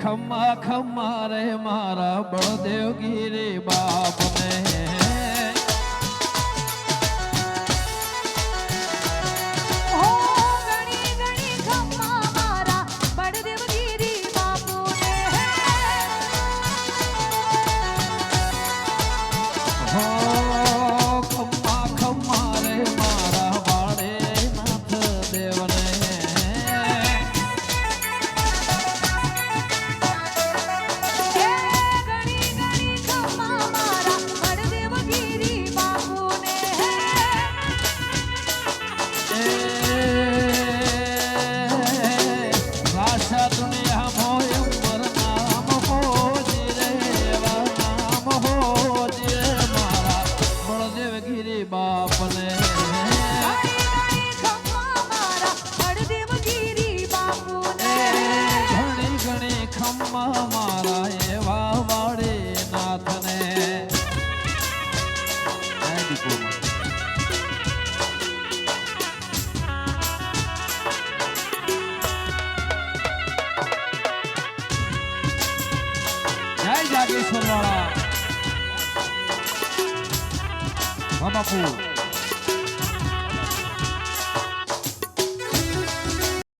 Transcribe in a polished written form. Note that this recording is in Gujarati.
ખમ્મા ખમ્મા રે મારા બળદેવ ગીરી બાપને મારા એવા વાડે નાથને જય જાગેશ્વર વાળા બાપુ